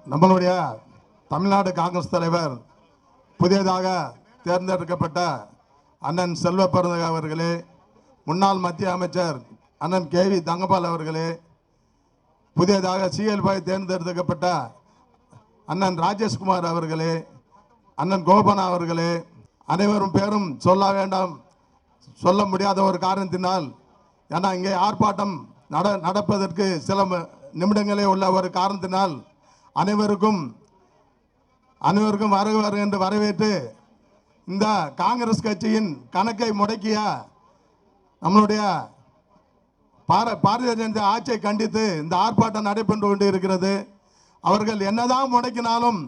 நம்மளுடைய தமிழ்நாடு காங்கிரஸ் தலைவர் புதியதாக தேர்ந்தெடுக்கப்பட்ட அண்ணன் செல்வ பெருந்தகை அவர்களே, முன்னாள் மத்திய அமைச்சர் அண்ணன் KV தங்கபால் அவர்களே, புதியதாக CL5 தேர்ந்தெடுக்கப்பட்ட அண்ணன் ராஜேஷ்குமார் அவர்களே, அண்ணன் கோபனா அவர்களே, அனைவரும் பேரும் சொல்ல வேண்டாம், சொல்ல முடியாத ஒரு காரணத்தினால், ஏன்னா இங்கே ஆர்ப்பாட்டம் நடப்பதற்கு சில நிமிடங்களே உள்ள ஒரு காரணத்தினால் அனைவருக்கும் வருக என்று வரவேற்று இந்த காங்கிரஸ் கட்சியின் கணக்கை முடக்கிய நம்மளுடைய பாரதிய ஜனதா ஆட்சியை கண்டித்து இந்த ஆர்ப்பாட்டம் நடைபெற்று கொண்டு இருக்கிறது. அவர்கள் என்னதான் முடக்கினாலும்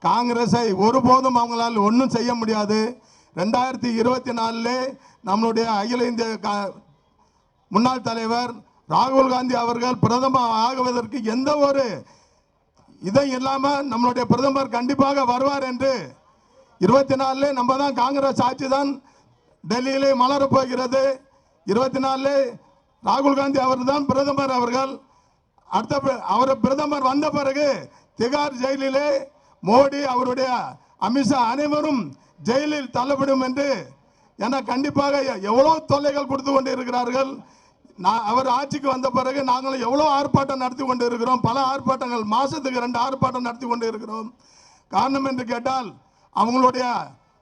காங்கிரஸை ஒருபோதும் அவங்களால் ஒன்றும் செய்ய முடியாது. 2024 நம்மளுடைய அகில இந்திய முன்னாள் தலைவர் ராகுல் காந்தி அவர்கள் பிரதமர் ஆகுவதற்கு எந்த ஒரு இதை இல்லாமல் நம்மளுடைய பிரதமர் கண்டிப்பாக வருவார் என்று 24 நம்ம தான் காங்கிரஸ் ஆட்சி தான் டெல்லியிலே மலரப் போகிறது. 24 ராகுல் காந்தி அவர் தான் பிரதமர். அவர்கள் அவர் பிரதமர் வந்த பிறகு திகார் ஜெயிலிலே மோடி அவருடைய அமித்ஷா அனைவரும் ஜெயிலில் தள்ளப்படும் என்று என கண்டிப்பாக எவ்வளோ தொல்லைகள் கொடுத்து கொண்டு இருக்கிறார்கள். அவர் ஆட்சிக்கு வந்த பிறகு நாங்கள் எவ்வளோ ஆர்ப்பாட்டம் நடத்தி கொண்டு இருக்கிறோம். பல ஆர்ப்பாட்டங்கள், மாதத்துக்கு 2 ஆர்ப்பாட்டம் நடத்தி கொண்டு இருக்கிறோம். காரணம் என்று கேட்டால் அவங்களுடைய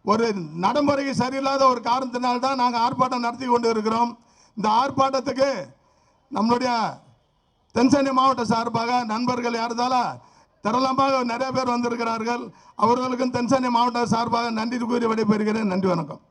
ஒரு நடைமுறை சரியில்லாத ஒரு காரணத்தினால்தான் நாங்கள் ஆர்ப்பாட்டம் நடத்தி கொண்டு இருக்கிறோம். இந்த ஆர்ப்பாட்டத்துக்கு நம்மளுடைய தென்சென்னை மாவட்ட சார்பாக நண்பர்கள் யாருந்தாலும் திரளமாக நிறைய பேர் வந்திருக்கிறார்கள். அவர்களுக்கும் தென்சென்னை மாவட்ட சார்பாக நன்றி கூறி விடைபெறுகிறேன். நன்றி, வணக்கம்.